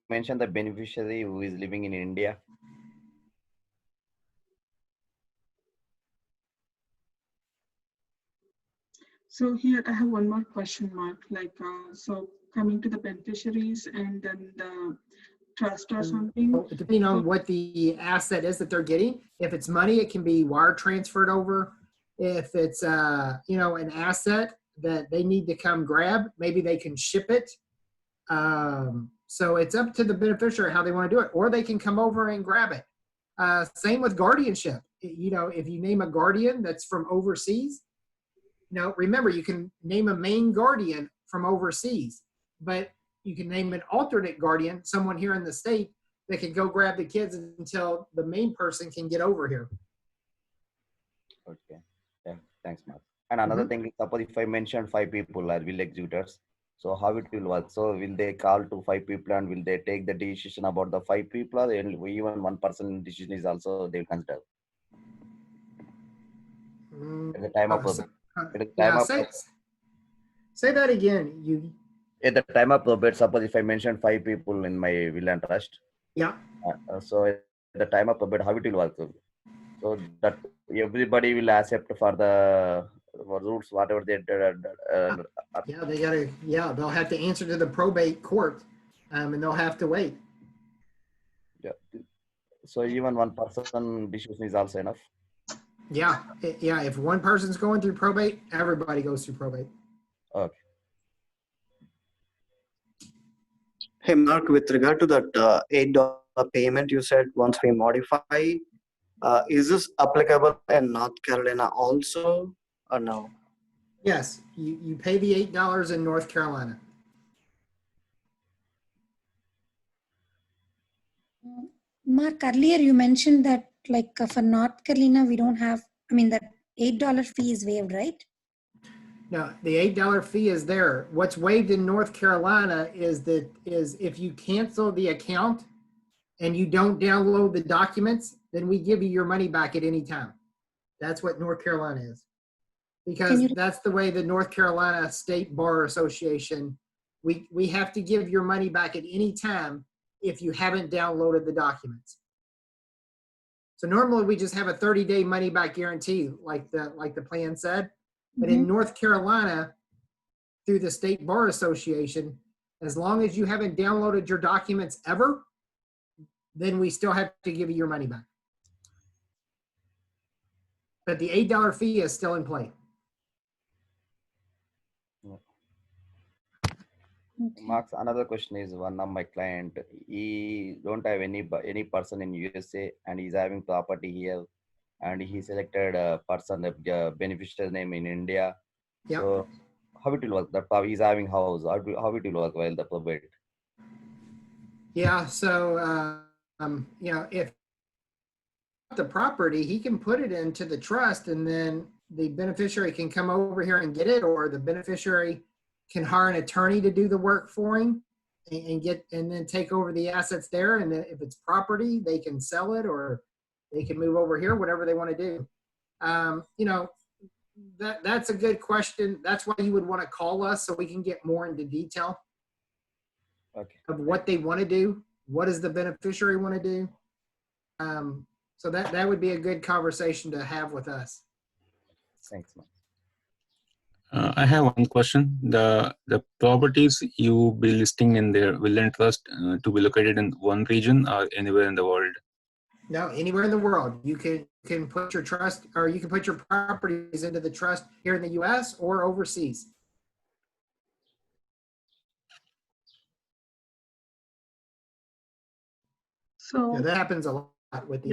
mention the beneficiary who is living in India? So here I have one more question mark, like, so coming to the beneficiaries and then the trust or something. Depending on what the asset is that they're getting, if it's money, it can be wire transferred over. If it's, an asset that they need to come grab, maybe they can ship it. So it's up to the beneficiary how they want to do it, or they can come over and grab it. Same with guardianship. If you name a guardian that's from overseas, remember, you can name a main guardian from overseas, but you can name an alternate guardian, someone here in the state that can go grab the kids until the main person can get over here. Okay. Yeah. Thanks, Mark. And another thing is, suppose if I mentioned 5 people as will executors, so how it will work? So will they call to 5 people and will they take the decision about the 5 people, or even one person decision is also they consider at the time of say that again. At the time of probate, suppose if I mentioned 5 people in my will and trust. Yeah. So at the time of probate, how it will work? So that everybody will accept for the rules, whatever they did. They'll have to answer to the probate court, and they'll have to wait. Yeah. So even one person decision is also enough. Yeah. If one person's going through probate, everybody goes through probate. Okay. Hey, Mark, with regard to that $8 payment you said once we modify, is this applicable in North Carolina also or no? Yes, you pay the $8 in North Carolina. Mark, earlier you mentioned that like for North Carolina, we don't have, I mean, that $8 fee is waived, right? No, the $8 fee is there. What's waived in North Carolina is if you cancel the account and you don't download the documents, then we give you your money back at any time. That's what North Carolina is. Because that's the way the North Carolina State Bar Association, we have to give your money back at any time if you haven't downloaded the documents. So normally we just have a 30-day money back guarantee like the plan said. But in North Carolina, through the State Bar Association, as long as you haven't downloaded your documents ever, then we still have to give you your money back. But the $8 fee is still in play. Max, another question is one of my client. He don't have any person in USA and he's having property here, and he selected a person, a beneficiary name in India. Yep. So how it will work? That he's having house. How it will work while the probate? Yeah. So if the property, he can put it into the trust, and then the beneficiary can come over here and get it, or the beneficiary can hire an attorney to do the work for him and then take over the assets there. And if it's property, they can sell it or they can move over here, whatever they want to do. That's a good question. That's why you would want to call us so we can get more into detail of what they want to do. What does the beneficiary want to do? So that would be a good conversation to have with us. Thanks, man. I have one question. The properties you be listing in their will and trust to be located in one region or anywhere in the world? No, anywhere in the world. You can put your trust, or you can put your properties into the trust here in the U.S. or overseas. So that happens a lot with the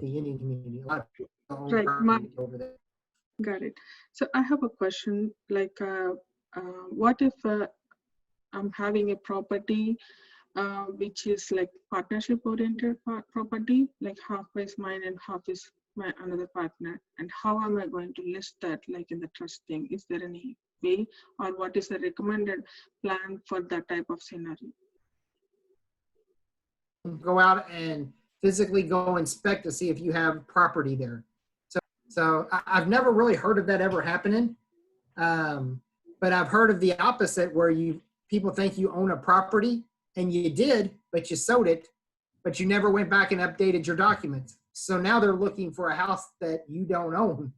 Indian community. A lot of people own over there. Got it. So I have a question. Like, what if I'm having a property which is like partnership oriented property, like half is mine and half is my another partner, and how am I going to list that like in the trust thing? Is there any way, or what is the recommended plan for that type of scenario? Go out and physically go inspect to see if you have property there. So I've never really heard of that ever happening, but I've heard of the opposite, where people think you own a property and you did, but you sold it, but you never went back and updated your documents. So now they're looking for a house that you don't own,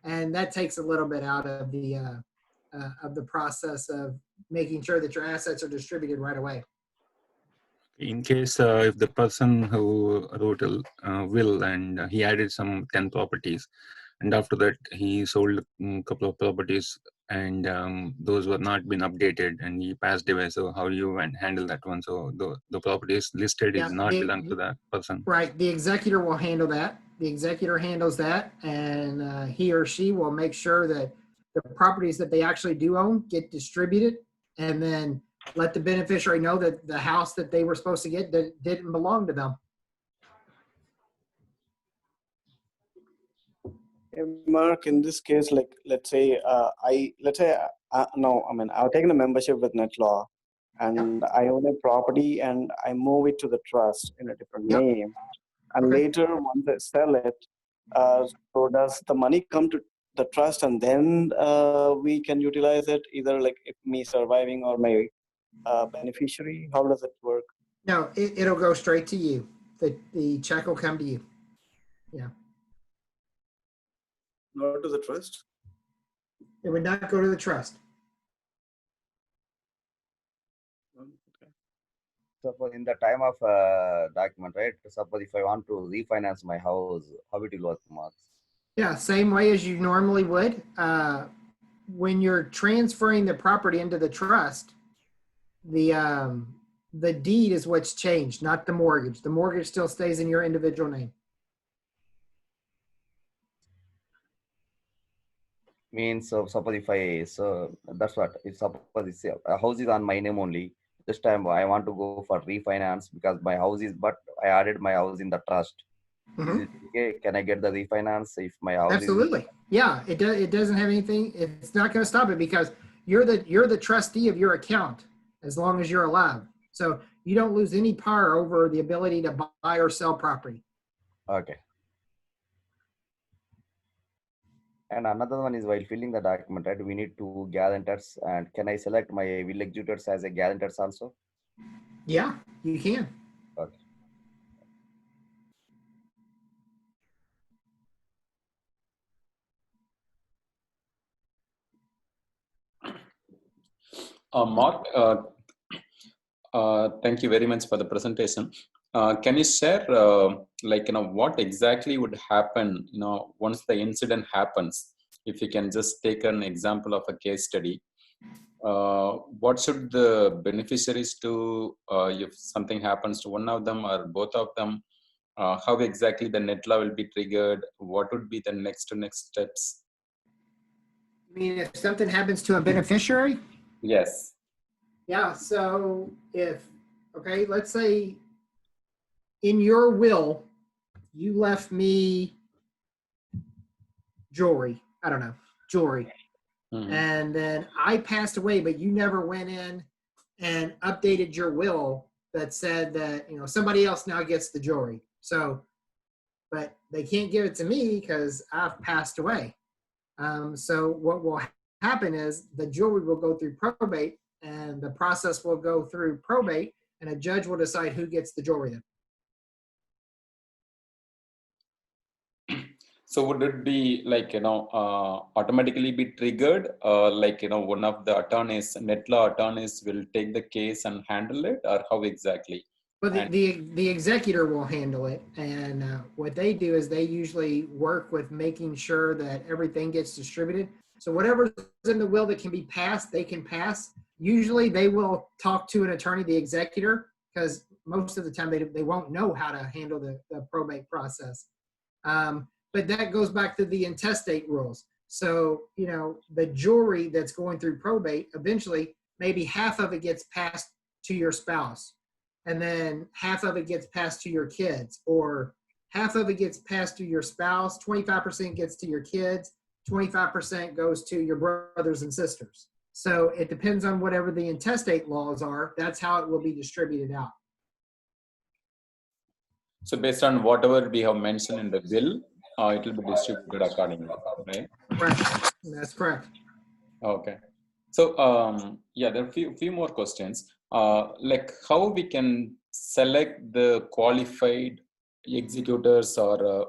and that takes a little bit out of the process of making sure that your assets are distributed right away. In case if the person who wrote a will and he added some 10 properties, and after that he sold a couple of properties and those were not been updated and he passed away, so how do you handle that one? So the properties listed is not belong to that person. Right, the executor will handle that. The executor handles that, and he or she will make sure that the properties that they actually do own get distributed, and then let the beneficiary know that the house that they were supposed to get didn't belong to them. Mark, in this case, like let's say I've taken a membership with Netlaw, and I own a property and I move it to the trust in a different name, and later once I sell it, so does the money come to the trust and then we can utilize it, either like if me surviving or my beneficiary? How does it work? No, it'll go straight to you. The check will come to you. Yeah. Not to the trust? It would not go to the trust. Okay. Suppose in the time of document, right? Suppose if I want to refinance my house, how it will work, Mark? Yeah, same way as you normally would. When you're transferring the property into the trust, the the deed is what's changed, not the mortgage. The mortgage still stays in your individual name. Means suppose if that's what, if suppose it's a house is on my name only, this time I want to go for refinance because my house is, but I added my house in the trust. Is it okay? Can I get the refinance if my house Absolutely. is? Yeah, it doesn't have anything. It's not going to stop it because you're the trustee of your account as long as you're alive. So you don't lose any power over the ability to buy or sell property. Okay. And another one is while filling the document, right, we need two guarantors. And can I select my will executors as a guarantors also? Yeah, you can. Okay. Mark, thank you very much for the presentation. Can you share, what exactly would happen, once the incident happens? If you can just take an example of a case study, what should the beneficiaries do if something happens to one of them or both of them? How exactly the Netlaw will be triggered? What would be the next steps? I mean, if something happens to a beneficiary? Yes. Yeah, so let's say in your will, you left me jewelry. I don't know, jewelry. Mm-hmm. And then I passed away, but you never went in and updated your will that said that, somebody else now gets the jewelry. So, but they can't give it to me because I've passed away. So what will happen is the jewelry will go through probate, and the process will go through probate, and a judge will decide who gets the jewelry then. So would it be automatically be triggered? One of the attorneys, Netlaw attorneys, will take the case and handle it, or how exactly? Well, the executor will handle it, and what they do is they usually work with making sure that everything gets distributed. So whatever's in the will that can be passed, they can pass. Usually they will talk to an attorney, the executor, because most of the time they won't know how to handle the probate process. But that goes back to the intestate rules. So, the jewelry that's going through probate, eventually maybe half of it gets passed to your spouse, and then half of it gets passed to your kids, or half of it gets passed to your spouse, 25% gets to your kids, 25% goes to your brothers and sisters. So it depends on whatever the intestate laws are. That's how it will be distributed out. So based on whatever we have mentioned in the will, it will be distributed accordingly, right? Correct. That's correct. Okay. So there are few more questions. Like how we can select the qualified executors, or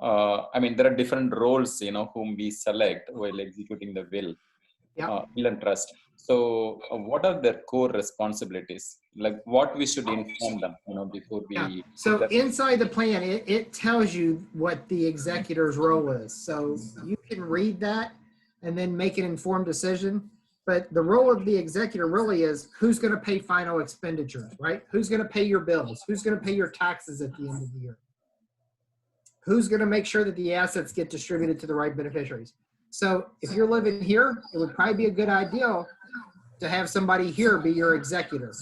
there are different roles, whom we select while executing the will, will and trust. So what are their core responsibilities? Like what we should inform them, before we. Yeah. So inside the plan, it tells you what the executor's role is. So you can read that and then make an informed decision. But the role of the executor really is who's going to pay final expenditures, right? Who's going to pay your bills? Who's going to pay your taxes at the end of the year? Who's going to make sure that the assets get distributed to the right beneficiaries? So if you're living here, it would probably be a good idea to have somebody here be your executor.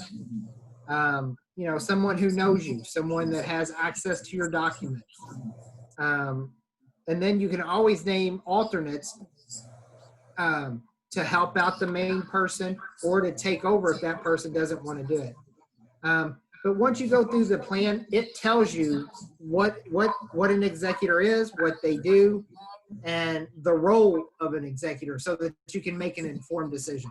Someone who knows you, someone that has access to your documents. And then you can always name alternates to help out the main person or to take over if that person doesn't want to do it. But once you go through the plan, it tells you what an executor is, what they do, and the role of an executor so that you can make an informed decision.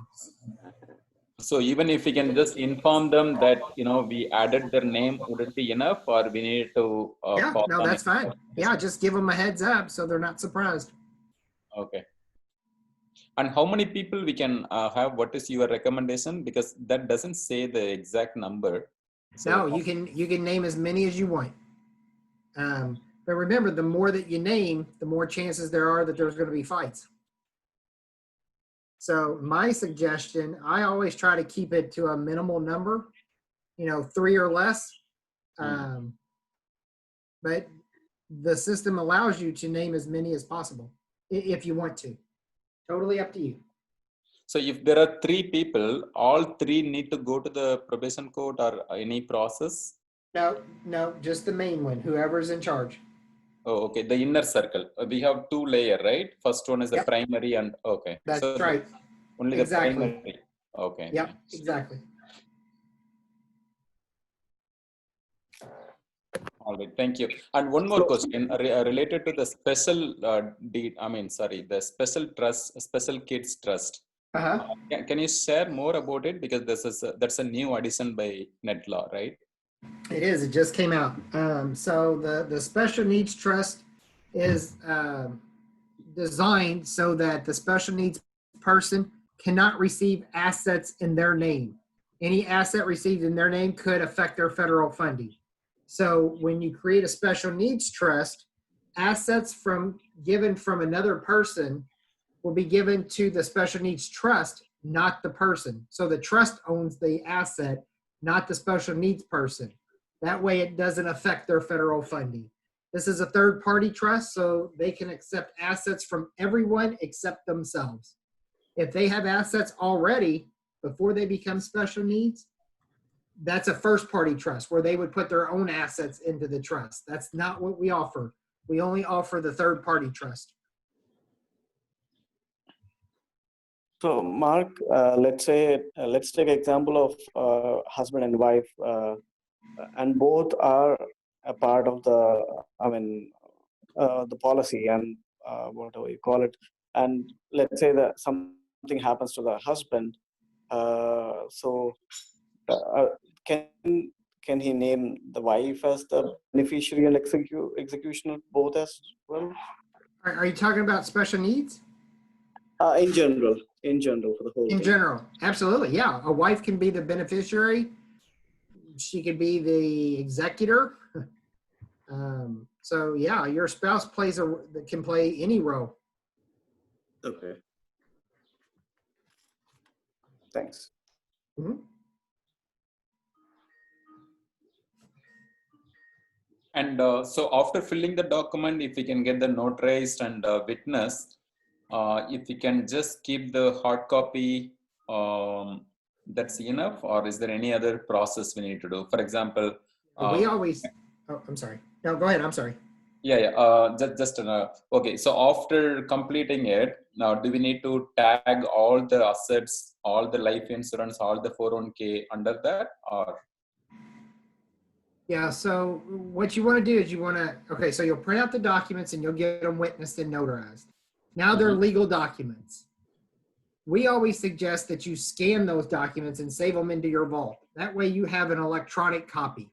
So even if we can just inform them that, we added their name, would it be enough, or we need to no, that's fine. Yeah, just give them a heads up so they're not surprised. Okay. And how many people we can have? What is your recommendation? Because that doesn't say the exact number. So no, you can name as many as you want. But remember, the more that you name, the more chances there are that there's going to be fights. So my suggestion, I always try to keep it to a minimal number. 3 or less. But the system allows you to name as many as possible if you want to. Totally up to you. So if there are 3 people, all 3 need to go to the probation court or any process? No, just the main one, whoever's in charge. Oh, okay. The inner circle. We have 2 layers, right? First one is the primary and okay. That's so right. Only Exactly. the primary. Okay. Yep, exactly. All right, thank you. And one more question related to the special the special trust, special kids trust. Can you share more about it? Because that's a new addition by Netlaw, right? It is. It just came out. So the special needs trust is designed so that the special needs person cannot receive assets in their name. Any asset received in their name could affect their federal funding. So when you create a special needs trust, assets given from another person will be given to the special needs trust, not the person. So the trust owns the asset, not the special needs person. That way it doesn't affect their federal funding. This is a third-party trust, so they can accept assets from everyone except themselves. If they have assets already before they become special needs, that's a first-party trust where they would put their own assets into the trust. That's not what we offer. We only offer the third-party trust. So, Mark, let's take example of husband and wife, and both are a part of the policy and whatever you call it. And let's say that something happens to the husband. Can he name the wife as the beneficiary and executioner both as well? Are you talking about special needs? In general, for the whole thing. In general, absolutely, yeah. A wife can be the beneficiary. She could be the executor. So yeah, your spouse can play any role. Okay. Thanks. Mm-hmm. And so after filling the document, if we can get the notarized and witness, if we can just keep the hard copy, that's enough, or is there any other process we need to do? For example, we always. Oh, I'm sorry. No, go ahead. I'm sorry. Yeah. Okay. So after completing it, now do we need to tag all the assets, all the life insurance, all the 401k under that, or? Yeah, so what you want to do is so you'll print out the documents and you'll get them witnessed and notarized. Now they're legal documents. We always suggest that you scan those documents and save them into your vault. That way you have an electronic copy.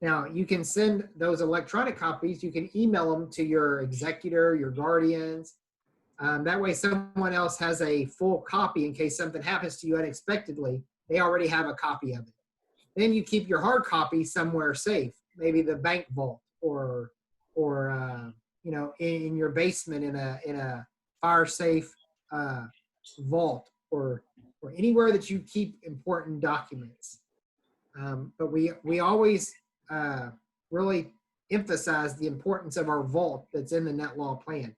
Now you can send those electronic copies, you can email them to your executor, your guardians. That way someone else has a full copy in case something happens to you unexpectedly. They already have a copy of it. Then you keep your hard copy somewhere safe, maybe the bank vault or in your basement in a fire safe vault or anywhere that you keep important documents. But we always really emphasize the importance of our vault that's in the Netlaw plan,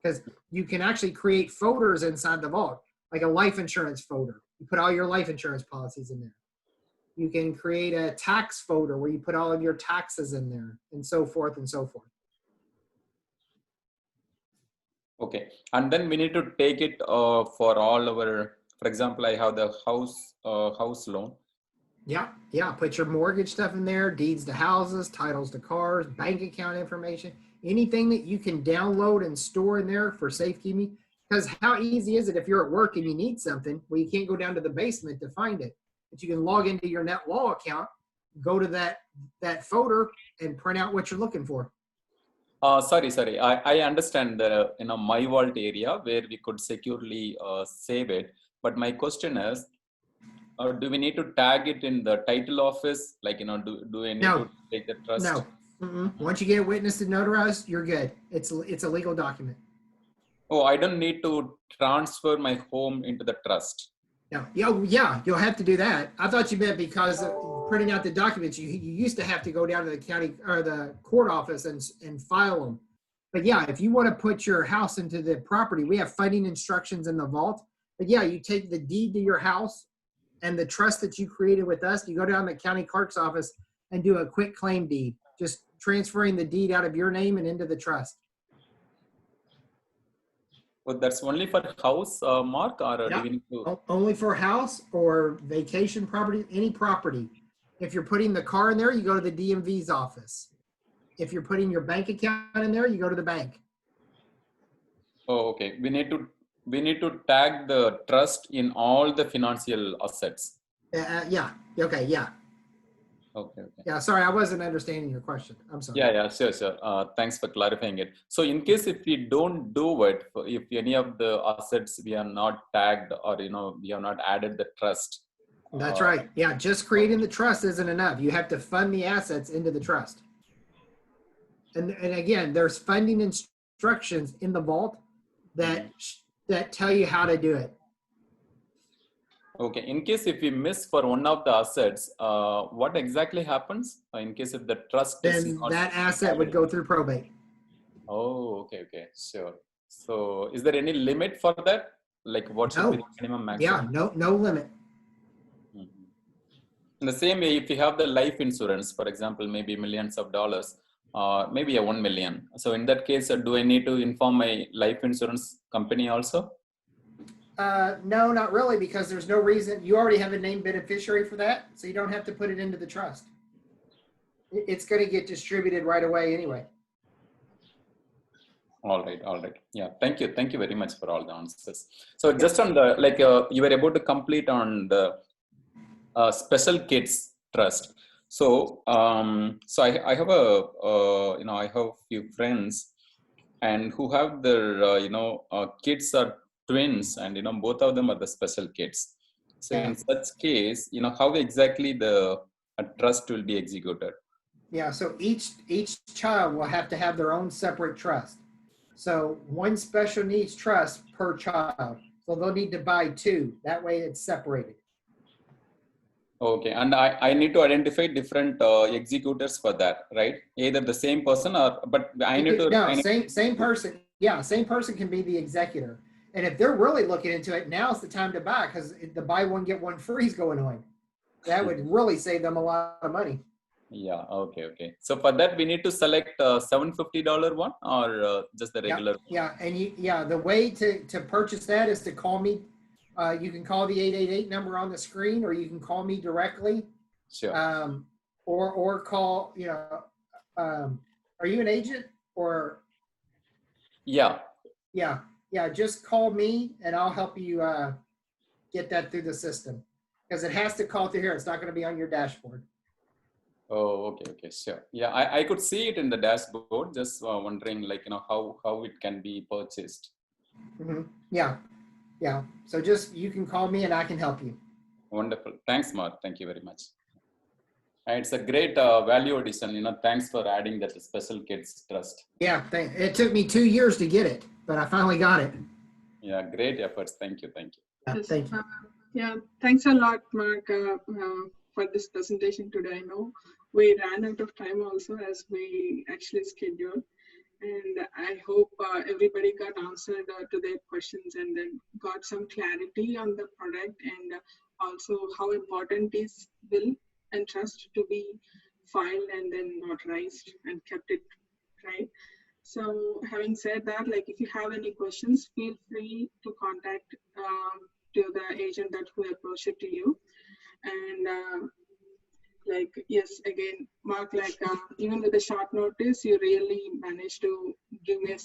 because you can actually create folders inside the vault, like a life insurance folder. You put all your life insurance policies in there. You can create a tax folder where you put all of your taxes in there, and so forth and so forth. Okay, and then we need to take it for all our, for example, I have the house loan. Yeah. Put your mortgage stuff in there, deeds to houses, titles to cars, bank account information, anything that you can download and store in there for safekeeping. Because how easy is it if you're at work and you need something? Well, you can't go down to the basement to find it. But you can log into your Netlaw account, go to that folder, and print out what you're looking for. Sorry. I understand the my vault area where we could securely save it. But my question is, do we need to tag it in the title office? Like do we need to take the trust? No. Once you get it witnessed and notarized, you're good. It's a legal document. Oh, I don't need to transfer my home into the trust. Yeah, you'll have to do that. I thought you meant because printing out the documents, you used to have to go down to the county or the court office and file them. But yeah, if you want to put your house into the property, we have funding instructions in the vault. But yeah, you take the deed to your house and the trust that you created with us, you go down to the county clerk's office and do a quick claim deed, just transferring the deed out of your name and into the trust. Well, that's only for house, Mark, or do we need to? Only for house or vacation property, any property. If you're putting the car in there, you go to the DMV's office. If you're putting your bank account in there, you go to the bank. Oh, okay. We need to tag the trust in all the financial assets. Yeah. Okay. Yeah. Okay. Yeah. Sorry, I wasn't understanding your question. I'm sorry. Yeah. Sure. Thanks for clarifying it. So, in case if we don't do it, if any of the assets we are not tagged or we have not added the trust. That's right. Yeah. Just creating the trust isn't enough. You have to fund the assets into the trust. And again, there's funding instructions in the vault that tell you how to do it. Okay. In case if we miss for one of the assets, what exactly happens? In case if the trust then is not that asset would go through probate. Oh, okay, sure. So, is there any limit for that? Like, what should be the minimum maximum? Yeah, no limit. In the same way, if you have the life insurance, for example, maybe millions of dollars, maybe a 1 million. So, in that case, do I need to inform my life insurance company also? No, not really, because there's no reason. You already have a named beneficiary for that, so you don't have to put it into the trust. It's going to get distributed right away anyway. All right. Yeah, thank you very much for all the answers. So just on the you were able to complete on the special kids trust. So I have I have few friends and who have their kids are twins, and both of them are the special kids. So in such case, how exactly the trust will be executed? Yeah, so each child will have to have their own separate trust. So one special needs trust per child. So they'll need to buy two. That way it's separated. Okay, and I need to identify different executors for that, right? Either the same person same person. Yeah, same person can be the executor. And if they're really looking into it, now's the time to buy, because the buy one get one free is going on. That would really save them a lot of money. Yeah. Okay. So for that, we need to select $750 one or just the regular? Yeah. And the way to purchase that is to call me. You can call the 888 number on the screen, or you can call me directly. Sure. Or call. Are you an agent or? Yeah. Yeah. Just call me, and I'll help you get that through the system, because it has to call through here. It's not going to be on your dashboard. Oh, okay, sure. Yeah, I could see it in the dashboard. Just wondering, how it can be purchased. Mm-hmm. Yeah. So you can call me and I can help you. Wonderful. Thanks, Mark. Thank you very much. And it's a great value addition. Thanks for adding that special kids trust. Yeah, it took me 2 years to get it, but I finally got it. Yeah, great efforts. Thank you. Yeah, thank you. Yeah, thanks a lot, Mark, for this presentation today. I know we ran out of time also as we actually scheduled, and I hope everybody got answered to their questions and then got some clarity on the product, and also how important is will and trust to be filed and then notarized and kept it right. So having said that, if you have any questions, feel free to contact to the agent that who approached it to you. And yes, again, Mark, even with a short notice, you really managed to give me a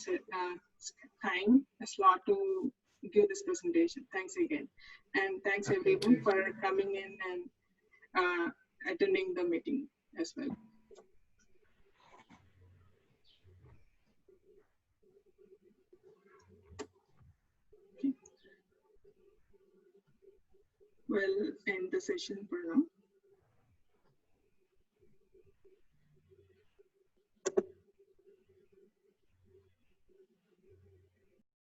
slot to give this presentation. Thanks again. And thanks everyone for coming in and attending the meeting as well. Okay. We'll end the session for now.